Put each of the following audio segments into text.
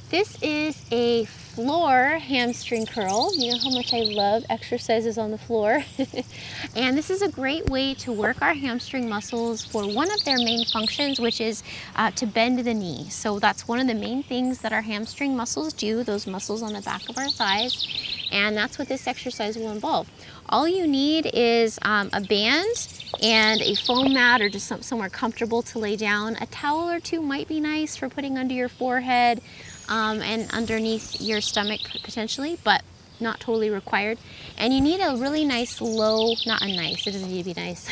This is a floor hamstring curl. You know how much I love exercises on the floor. And this is a great way to work our hamstring muscles for one of their main functions, which is to bend the knee. So that's one of the main things that our hamstring muscles do, those muscles on the back of our thighs. And that's what this exercise will involve. All you need is a band and a foam mat, or just somewhere comfortable to lay down. A towel or two might be nice for putting under your forehead and underneath your stomach potentially, but not totally required. And you need a really nice low, not a nice, it doesn't need to be nice,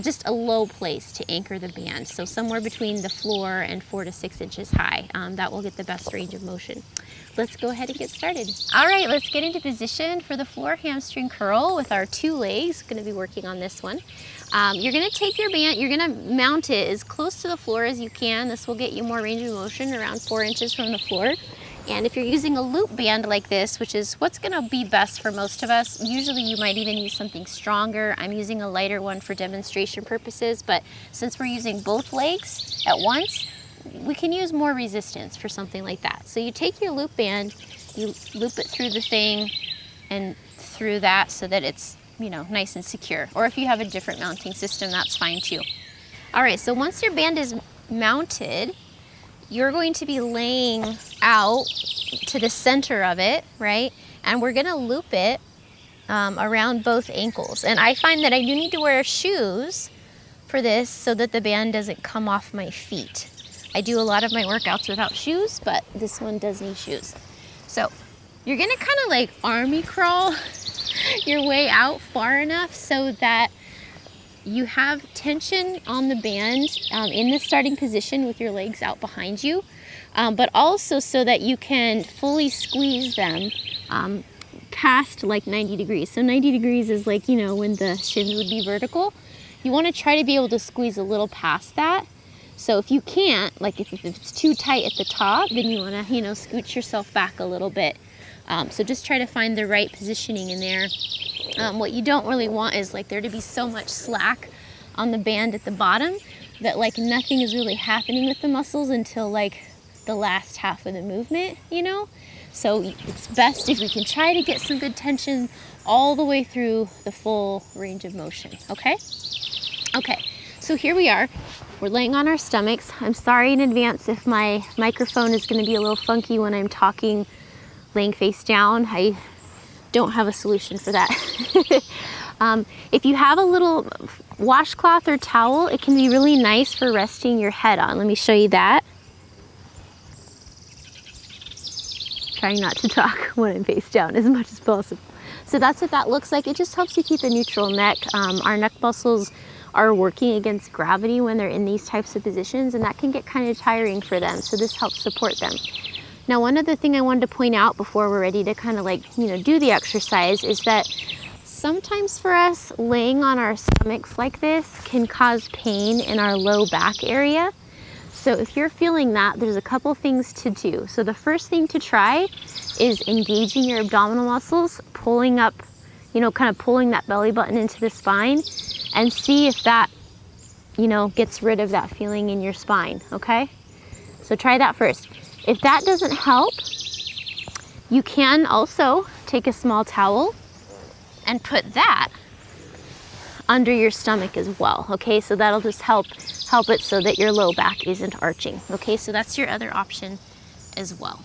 just a low place to anchor the band. So somewhere between the floor and 4 to 6 inches high. That will get the best range of motion. Let's go ahead and get started. All right, let's get into position for the floor hamstring curl with our 2 legs. Going to be working on this one. You're going to take your band, you're going to mount it as close to the floor as you can. This will get you more range of motion, around 4 inches from the floor. And if you're using a loop band like this, which is what's going to be best for most of us, usually you might even use something stronger. I'm using a lighter one for demonstration purposes, but since we're using both legs at once, we can use more resistance for something like that. So you take your loop band, you loop it through the thing and through that so that it's, you know, nice and secure. Or if you have a different mounting system, that's fine too. All right, so once your band is mounted, you're going to be laying out to the center of it, right? And we're gonna loop it around both ankles. And I find that I do need to wear shoes for this so that the band doesn't come off my feet. I do a lot of my workouts without shoes, but this one does need shoes. So you're gonna kind of like army crawl your way out far enough so that you have tension on the band in the starting position with your legs out behind you, but also so that you can fully squeeze them past like 90 degrees. So 90 degrees is like, you know, when the shins would be vertical. You want to try to be able to squeeze a little past that. So if you can't, like if it's too tight at the top, then you want to, you know, scooch yourself back a little bit. So just try to find the right positioning in there. What you don't really want is like there to be so much slack on the band at the bottom that like nothing is really happening with the muscles until like the last half of the movement, you know? So it's best if we can try to get some good tension all the way through the full range of motion, okay? Okay, so here we are. We're laying on our stomachs. I'm sorry in advance if my microphone is going to be a little funky when I'm talking laying face down. I don't have a solution for that. If you have a little washcloth or towel, it can be really nice for resting your head on. Let me show you that. Trying not to talk when I'm face down as much as possible. So that's what that looks like. It just helps you keep a neutral neck. Our neck muscles are working against gravity when they're in these types of positions, and that can get kind of tiring for them. So this helps support them. Now, one other thing I wanted to point out before we're ready to kind of like, you know, do the exercise is that sometimes for us, laying on our stomachs like this can cause pain in our low back area. So if you're feeling that, there's a couple things to do. So the first thing to try is engaging your abdominal muscles, pulling up, you know, kind of pulling that belly button into the spine, and see if that, you know, gets rid of that feeling in your spine, okay? So try that first. If that doesn't help, you can also take a small towel and put that under your stomach as well, okay? So that'll just help it so that your low back isn't arching, okay? So that's your other option as well.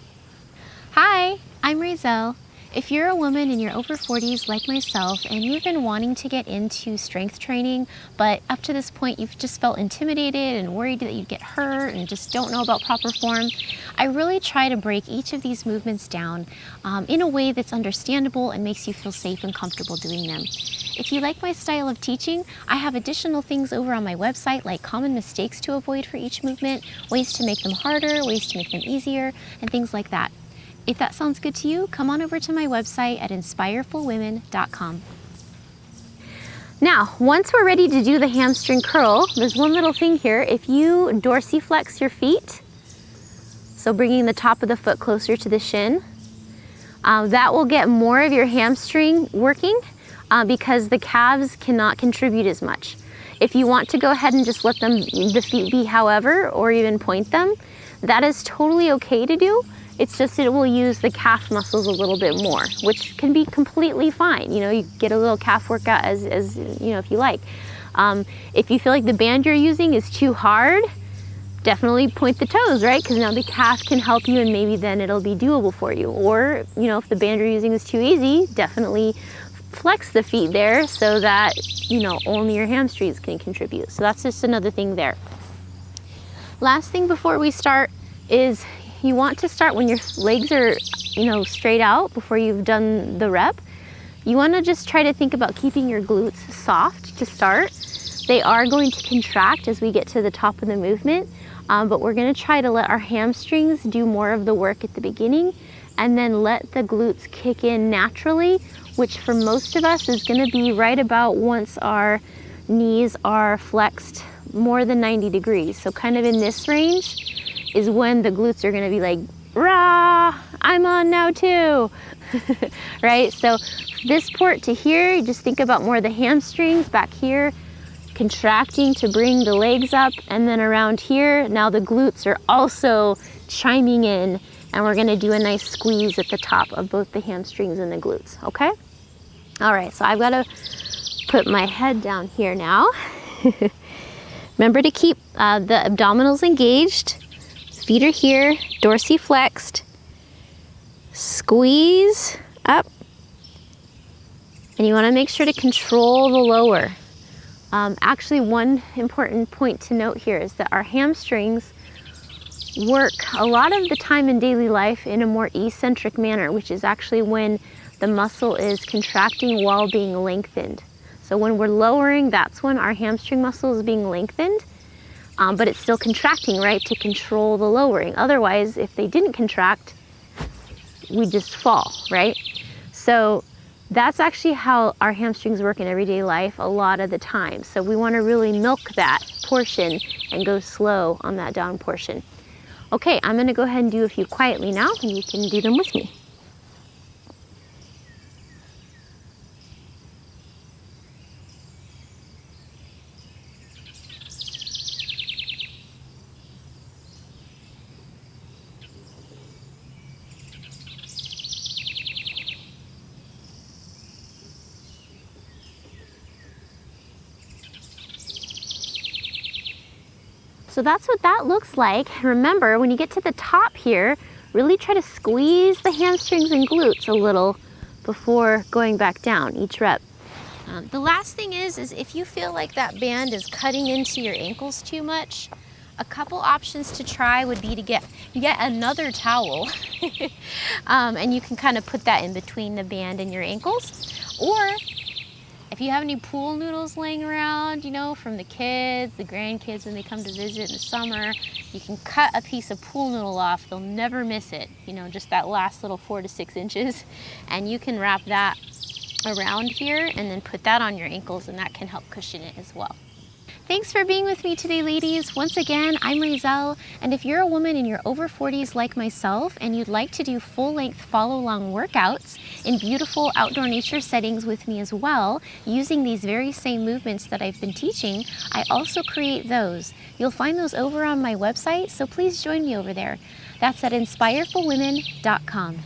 Hi, I'm Razel. If you're a woman in your over 40s like myself and you've been wanting to get into strength training, but up to this point you've just felt intimidated and worried that you'd get hurt and just don't know about proper form, I really try to break each of these movements down in a way that's understandable and makes you feel safe and comfortable doing them. If you like my style of teaching, I have additional things over on my website like common mistakes to avoid for each movement, ways to make them harder, ways to make them easier, and things like that. If that sounds good to you, come on over to my website at inspirefulwomen.com. Now, once we're ready to do the hamstring curl, there's one little thing here. If you dorsiflex your feet, so bringing the top of the foot closer to the shin, that will get more of your hamstring working because the calves cannot contribute as much. If you want to go ahead and just let the feet be however, or even point them, that is totally okay to do. It's just it will use the calf muscles a little bit more, which can be completely fine. You know, you get a little calf workout as you know, if you like. If you feel like the band you're using is too hard, definitely point the toes, right? Because now the calf can help you and maybe then it'll be doable for you. Or, you know, if the band you're using is too easy, definitely flex the feet there so that, you know, only your hamstrings can contribute. So that's just another thing there. Last thing before we start is you want to start when your legs are, you know, straight out before you've done the rep. You want to just try to think about keeping your glutes soft to start. They are going to contract as we get to the top of the movement, but we're going to try to let our hamstrings do more of the work at the beginning and then let the glutes kick in naturally, which for most of us is going to be right about once our knees are flexed more than 90 degrees. So kind of in this range is when the glutes are going to be like, rah, I'm on now too, right? So this port to here, you just think about more of the hamstrings back here, contracting to bring the legs up, and then around here, now the glutes are also chiming in, and we're gonna do a nice squeeze at the top of both the hamstrings and the glutes, okay? All right, so I've gotta put my head down here now. Remember to keep the abdominals engaged. Feet are here, dorsiflexed. Squeeze up. And you wanna make sure to control the lower. Actually, one important point to note here is that our hamstrings work a lot of the time in daily life in a more eccentric manner, which is actually when the muscle is contracting while being lengthened. So when we're lowering, that's when our hamstring muscle is being lengthened, but it's still contracting, right, to control the lowering. Otherwise, if they didn't contract, we just fall, right? So that's actually how our hamstrings work in everyday life a lot of the time. So we want to really milk that portion and go slow on that down portion. Okay, I'm going to go ahead and do a few quietly now, and you can do them with me. So that's what that looks like. Remember, when you get to the top here, really try to squeeze the hamstrings and glutes a little before going back down each rep. The last thing is if you feel like that band is cutting into your ankles too much, a couple options to try would be to get another towel and you can kind of put that in between the band and your ankles. Or if you have any pool noodles laying around, you know, from the kids, the grandkids when they come to visit in the summer, you can cut a piece of pool noodle off. They'll never miss it, you know, just that last little 4 to 6 inches. And you can wrap that around here and then put that on your ankles, and that can help cushion it as well. Thanks for being with me today, ladies. Once again, I'm Rizal, and if you're a woman in your over 40s like myself and you'd like to do full-length follow-along workouts in beautiful outdoor nature settings with me as well, using these very same movements that I've been teaching, I also create those. You'll find those over on my website, so please join me over there. That's at inspireforwomen.com.